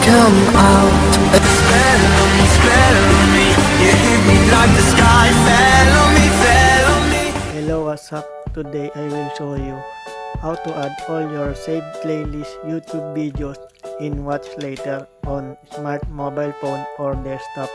come out. Spell on me, spell on me. You hit me like the sky. Fell on me, fell on me. Hello, what's up? Today I will show you how to add all your saved playlist YouTube videos in Watch Later on smart mobile phone or desktop.